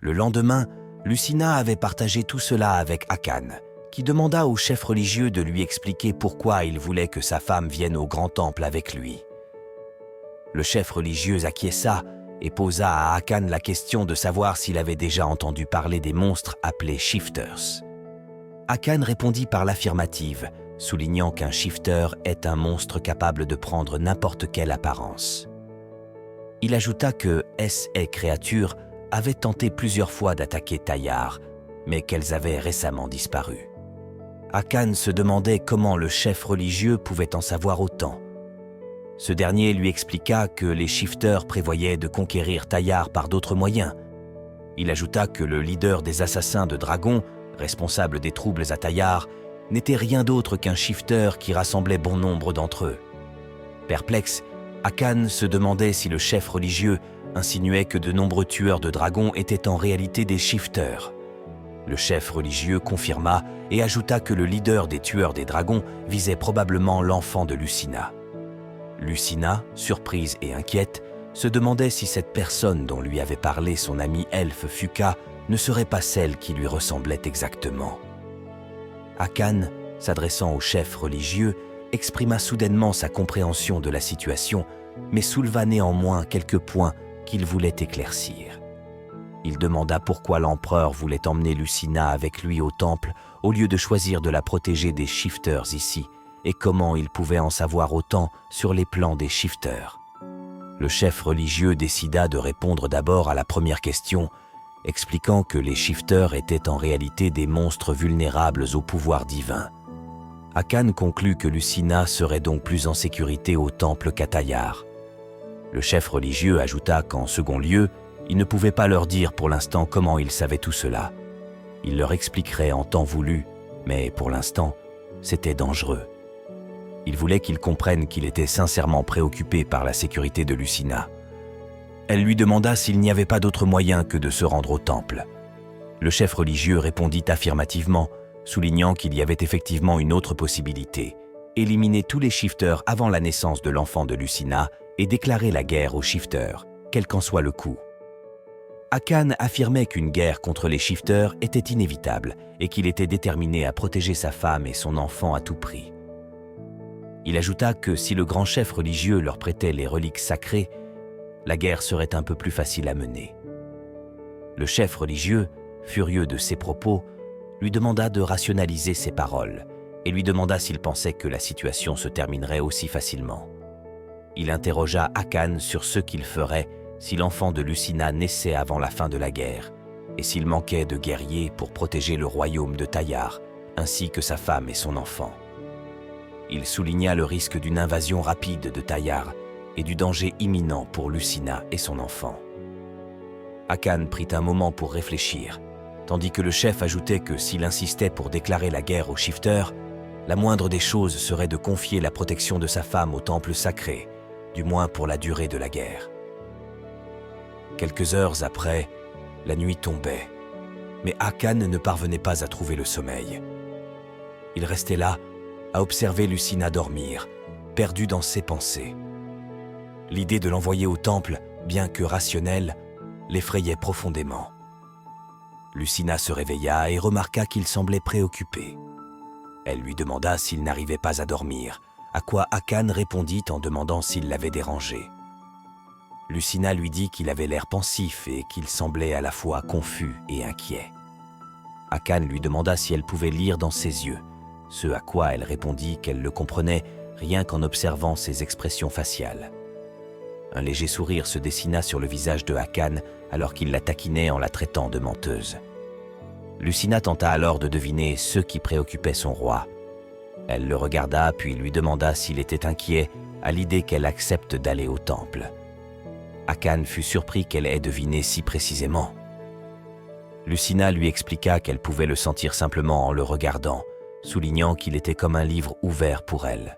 Le lendemain, Lucina avait partagé tout cela avec Akan, qui demanda au chef religieux de lui expliquer pourquoi il voulait que sa femme vienne au grand temple avec lui. Le chef religieux acquiesça et posa à Akan la question de savoir s'il avait déjà entendu parler des monstres appelés shifters. Akan répondit par l'affirmative, soulignant qu'un shifter est un monstre capable de prendre n'importe quelle apparence. Il ajouta que ces créatures avaient tenté plusieurs fois d'attaquer Tayar, mais qu'elles avaient récemment disparu. Akan se demandait comment le chef religieux pouvait en savoir autant. Ce dernier lui expliqua que les shifters prévoyaient de conquérir Tayar par d'autres moyens. Il ajouta que le leader des assassins de dragons, responsable des troubles à Tayar, n'était rien d'autre qu'un shifter qui rassemblait bon nombre d'entre eux. Perplexe, Akan se demandait si le chef religieux insinuait que de nombreux tueurs de dragons étaient en réalité des shifters. Le chef religieux confirma et ajouta que le leader des tueurs des dragons visait probablement l'enfant de Lucina. Lucina, surprise et inquiète, se demandait si cette personne dont lui avait parlé son ami elfe Fuka ne serait pas celle qui lui ressemblait exactement. Akan, s'adressant au chef religieux, exprima soudainement sa compréhension de la situation, mais souleva néanmoins quelques points qu'il voulait éclaircir. Il demanda pourquoi l'empereur voulait emmener Lucina avec lui au temple au lieu de choisir de la protéger des shifters ici, et comment il pouvait en savoir autant sur les plans des shifters. Le chef religieux décida de répondre d'abord à la première question, expliquant que les shifters étaient en réalité des monstres vulnérables au pouvoir divin. Akan conclut que Lucina serait donc plus en sécurité au temple qu'à Tayar. Le chef religieux ajouta qu'en second lieu, il ne pouvait pas leur dire pour l'instant comment il savait tout cela. Il leur expliquerait en temps voulu, mais pour l'instant, c'était dangereux. Il voulait qu'ils comprennent qu'il était sincèrement préoccupé par la sécurité de Lucina. Elle lui demanda s'il n'y avait pas d'autre moyen que de se rendre au temple. Le chef religieux répondit affirmativement, soulignant qu'il y avait effectivement une autre possibilité, éliminer tous les shifters avant la naissance de l'enfant de Lucina et déclarer la guerre aux shifters, quel qu'en soit le coût. Akan affirmait qu'une guerre contre les shifters était inévitable et qu'il était déterminé à protéger sa femme et son enfant à tout prix. Il ajouta que si le grand chef religieux leur prêtait les reliques sacrées, la guerre serait un peu plus facile à mener. Le chef religieux, furieux de ses propos, lui demanda de rationaliser ses paroles et lui demanda s'il pensait que la situation se terminerait aussi facilement. Il interrogea Akan sur ce qu'il ferait si l'enfant de Lucina naissait avant la fin de la guerre et s'il manquait de guerriers pour protéger le royaume de Tayar, ainsi que sa femme et son enfant. Il souligna le risque d'une invasion rapide de Tayar et du danger imminent pour Lucina et son enfant. Akan prit un moment pour réfléchir, tandis que le chef ajoutait que s'il insistait pour déclarer la guerre aux shifters, la moindre des choses serait de confier la protection de sa femme au temple sacré, du moins pour la durée de la guerre. Quelques heures après, la nuit tombait, mais Akan ne parvenait pas à trouver le sommeil. Il restait là, à observer Lucina dormir, perdu dans ses pensées. L'idée de l'envoyer au temple, bien que rationnelle, l'effrayait profondément. Lucina se réveilla et remarqua qu'il semblait préoccupé. Elle lui demanda s'il n'arrivait pas à dormir, à quoi Akan répondit en demandant s'il l'avait dérangé. Lucina lui dit qu'il avait l'air pensif et qu'il semblait à la fois confus et inquiet. Akan lui demanda si elle pouvait lire dans ses yeux, ce à quoi elle répondit qu'elle le comprenait rien qu'en observant ses expressions faciales. Un léger sourire se dessina sur le visage de Akan alors qu'il la taquinait en la traitant de menteuse. Lucina tenta alors de deviner ce qui préoccupait son roi. Elle le regarda puis lui demanda s'il était inquiet à l'idée qu'elle accepte d'aller au temple. Akan fut surpris qu'elle ait deviné si précisément. Lucina lui expliqua qu'elle pouvait le sentir simplement en le regardant, soulignant qu'il était comme un livre ouvert pour elle.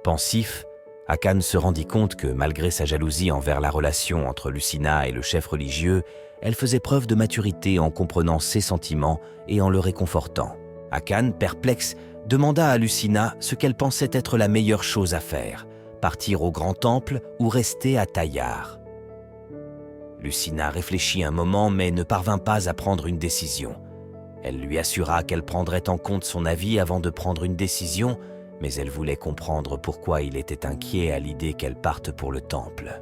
Pensif, Akan se rendit compte que malgré sa jalousie envers la relation entre Lucina et le chef religieux, elle faisait preuve de maturité en comprenant ses sentiments et en le réconfortant. Akan, perplexe, demanda à Lucina ce qu'elle pensait être la meilleure chose à faire, partir au grand temple ou rester à Tayar. Lucina réfléchit un moment mais ne parvint pas à prendre une décision. Elle lui assura qu'elle prendrait en compte son avis avant de prendre une décision, mais elle voulait comprendre pourquoi il était inquiet à l'idée qu'elle parte pour le temple.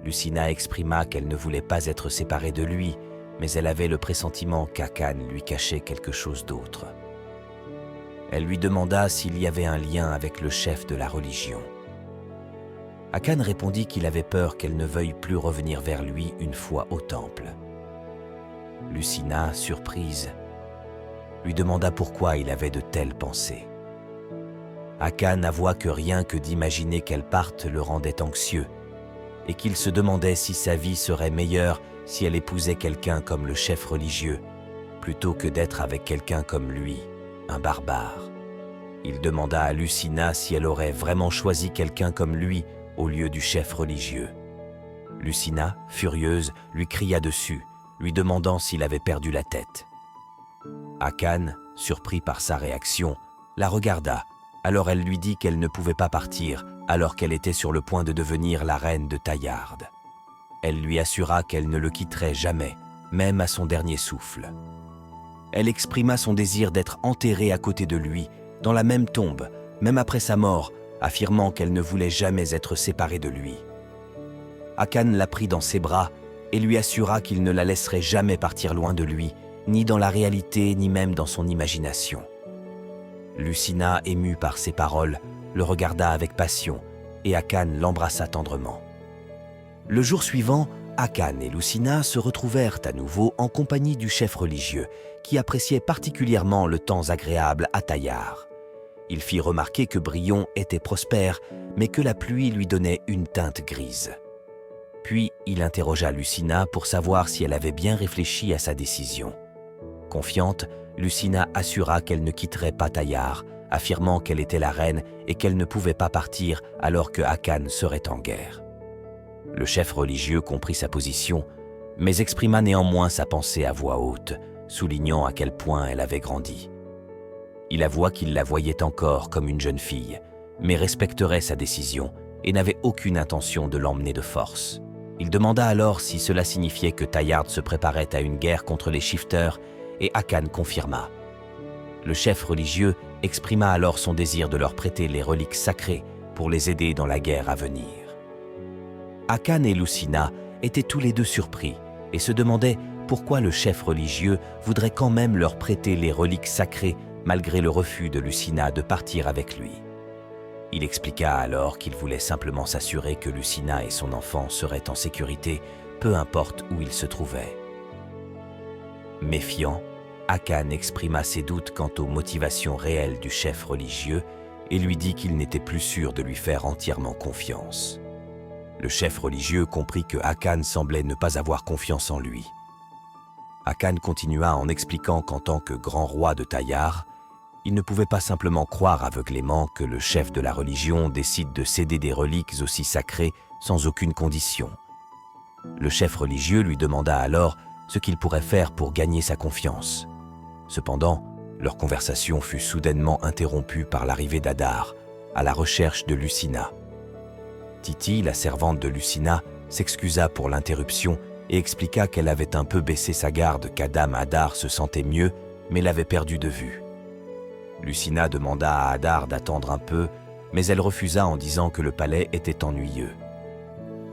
Lucina exprima qu'elle ne voulait pas être séparée de lui, mais elle avait le pressentiment qu'Akan lui cachait quelque chose d'autre. Elle lui demanda s'il y avait un lien avec le chef de la religion. Akan répondit qu'il avait peur qu'elle ne veuille plus revenir vers lui une fois au temple. Lucina, surprise, lui demanda pourquoi il avait de telles pensées. Akan avoua que rien que d'imaginer qu'elle parte le rendait anxieux et qu'il se demandait si sa vie serait meilleure si elle épousait quelqu'un comme le chef religieux plutôt que d'être avec quelqu'un comme lui, un barbare. Il demanda à Lucina si elle aurait vraiment choisi quelqu'un comme lui au lieu du chef religieux. Lucina, furieuse, lui cria dessus, lui demandant s'il avait perdu la tête. Akan, surpris par sa réaction, la regarda. Alors elle lui dit qu'elle ne pouvait pas partir alors qu'elle était sur le point de devenir la reine de Taillard. Elle lui assura qu'elle ne le quitterait jamais, même à son dernier souffle. Elle exprima son désir d'être enterrée à côté de lui, dans la même tombe, même après sa mort, affirmant qu'elle ne voulait jamais être séparée de lui. Akan la prit dans ses bras et lui assura qu'il ne la laisserait jamais partir loin de lui, ni dans la réalité, ni même dans son imagination. Lucina, émue par ces paroles, le regarda avec passion et Akan l'embrassa tendrement. Le jour suivant, Akan et Lucina se retrouvèrent à nouveau en compagnie du chef religieux, qui appréciait particulièrement le temps agréable à Taillard. Il fit remarquer que Brion était prospère, mais que la pluie lui donnait une teinte grise. Puis il interrogea Lucina pour savoir si elle avait bien réfléchi à sa décision. Confiante, Lucina assura qu'elle ne quitterait pas Taillard, affirmant qu'elle était la reine et qu'elle ne pouvait pas partir alors que Akan serait en guerre. Le chef religieux comprit sa position, mais exprima néanmoins sa pensée à voix haute, soulignant à quel point elle avait grandi. Il avoua qu'il la voyait encore comme une jeune fille, mais respecterait sa décision et n'avait aucune intention de l'emmener de force. Il demanda alors si cela signifiait que Taillard se préparait à une guerre contre les Shifters, et Akan confirma. Le chef religieux exprima alors son désir de leur prêter les reliques sacrées pour les aider dans la guerre à venir. Akan et Lucina étaient tous les deux surpris et se demandaient pourquoi le chef religieux voudrait quand même leur prêter les reliques sacrées malgré le refus de Lucina de partir avec lui. Il expliqua alors qu'il voulait simplement s'assurer que Lucina et son enfant seraient en sécurité, peu importe où ils se trouvaient. Méfiant, Akan exprima ses doutes quant aux motivations réelles du chef religieux et lui dit qu'il n'était plus sûr de lui faire entièrement confiance. Le chef religieux comprit que Akan semblait ne pas avoir confiance en lui. Akan continua en expliquant qu'en tant que grand roi de Taillard, il ne pouvait pas simplement croire aveuglément que le chef de la religion décide de céder des reliques aussi sacrées sans aucune condition. Le chef religieux lui demanda alors ce qu'il pourrait faire pour gagner sa confiance. Cependant, leur conversation fut soudainement interrompue par l'arrivée d'Adar, à la recherche de Lucina. Titi, la servante de Lucina, s'excusa pour l'interruption et expliqua qu'elle avait un peu baissé sa garde qu'Adam Adar se sentait mieux, mais l'avait perdu de vue. Lucina demanda à Adar d'attendre un peu, mais elle refusa en disant que le palais était ennuyeux.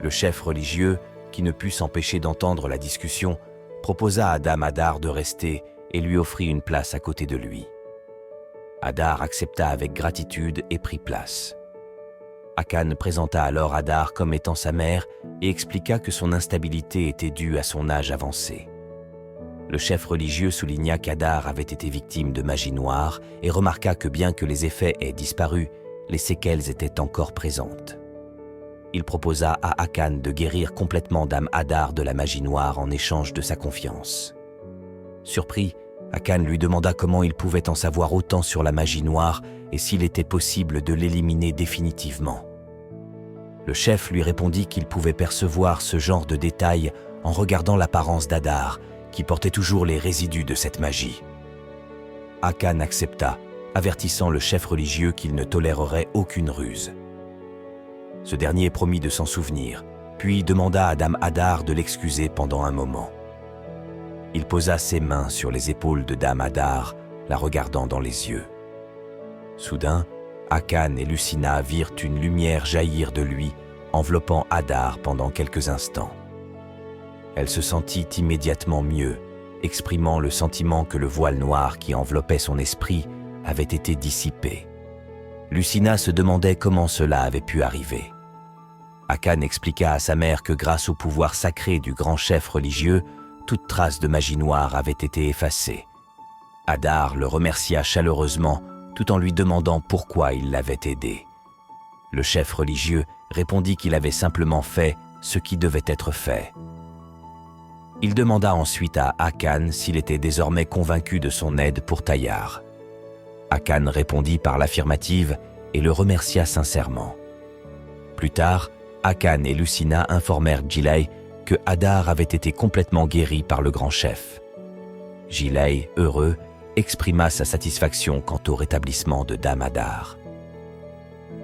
Le chef religieux, qui ne put s'empêcher d'entendre la discussion, proposa à Dame Adar de rester et lui offrit une place à côté de lui. Adar accepta avec gratitude et prit place. Akan présenta alors Adar comme étant sa mère et expliqua que son instabilité était due à son âge avancé. Le chef religieux souligna qu'Adar avait été victime de magie noire et remarqua que bien que les effets aient disparu, les séquelles étaient encore présentes. Il proposa à Akan de guérir complètement Dame Adar de la magie noire en échange de sa confiance. Surpris, Akan lui demanda comment il pouvait en savoir autant sur la magie noire et s'il était possible de l'éliminer définitivement. Le chef lui répondit qu'il pouvait percevoir ce genre de détails en regardant l'apparence d'Adar, qui portait toujours les résidus de cette magie. Akan accepta, avertissant le chef religieux qu'il ne tolérerait aucune ruse. Ce dernier promit de s'en souvenir puis demanda à Dame Hadar de l'excuser pendant un moment. Il posa ses mains sur les épaules de Dame Hadar, la regardant dans les yeux. Soudain, Akan et Lucina virent une lumière jaillir de lui, enveloppant Hadar pendant quelques instants. Elle se sentit immédiatement mieux, exprimant le sentiment que le voile noir qui enveloppait son esprit avait été dissipé. Lucina se demandait comment cela avait pu arriver. Akan expliqua à sa mère que grâce au pouvoir sacré du grand chef religieux, toute trace de magie noire avait été effacée. Hadar le remercia chaleureusement tout en lui demandant pourquoi il l'avait aidé. Le chef religieux répondit qu'il avait simplement fait ce qui devait être fait. Il demanda ensuite à Akan s'il était désormais convaincu de son aide pour Tayar. Akan répondit par l'affirmative et le remercia sincèrement. Plus tard, Akan et Lucina informèrent Jilay que Hadar avait été complètement guéri par le grand chef. Jilay, heureux, exprima sa satisfaction quant au rétablissement de Dame Hadar.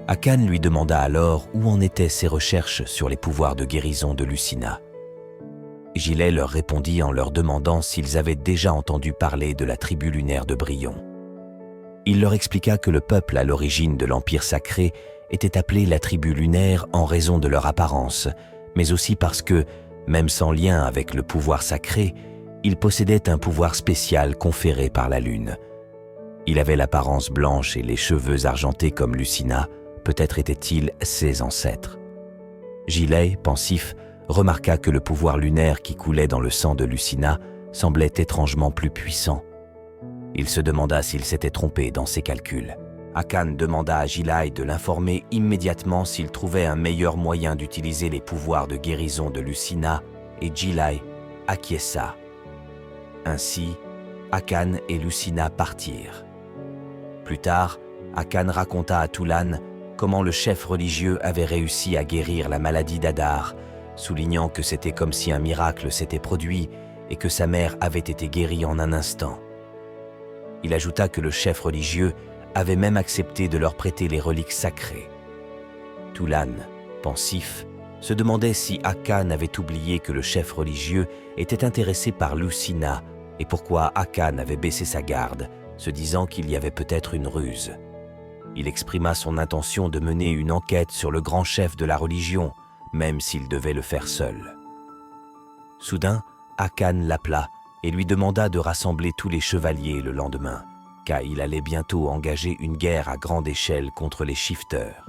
Akan lui demanda alors où en étaient ses recherches sur les pouvoirs de guérison de Lucina. Jilay leur répondit en leur demandant s'ils avaient déjà entendu parler de la tribu lunaire de Brillon. Il leur expliqua que le peuple à l'origine de l'Empire sacré était appelé la tribu lunaire en raison de leur apparence, mais aussi parce que, même sans lien avec le pouvoir sacré, il possédait un pouvoir spécial conféré par la lune. Il avait l'apparence blanche et les cheveux argentés comme Lucina, peut-être étaient-ils ses ancêtres. Jilay, pensif, remarqua que le pouvoir lunaire qui coulait dans le sang de Lucina semblait étrangement plus puissant. Il se demanda s'il s'était trompé dans ses calculs. Akan demanda à Jilay de l'informer immédiatement s'il trouvait un meilleur moyen d'utiliser les pouvoirs de guérison de Lucina, et Jilay acquiesça. Ainsi, Akan et Lucina partirent. Plus tard, Akan raconta à Toulan comment le chef religieux avait réussi à guérir la maladie d'Hadar, soulignant que c'était comme si un miracle s'était produit et que sa mère avait été guérie en un instant. Il ajouta que le chef religieux avait même accepté de leur prêter les reliques sacrées. Toulan, pensif, se demandait si Akan avait oublié que le chef religieux était intéressé par Lucina et pourquoi Akan avait baissé sa garde, se disant qu'il y avait peut-être une ruse. Il exprima son intention de mener une enquête sur le grand chef de la religion, même s'il devait le faire seul. Soudain, Akan l'appela et lui demanda de rassembler tous les chevaliers le lendemain, car il allait bientôt engager une guerre à grande échelle contre les shifters.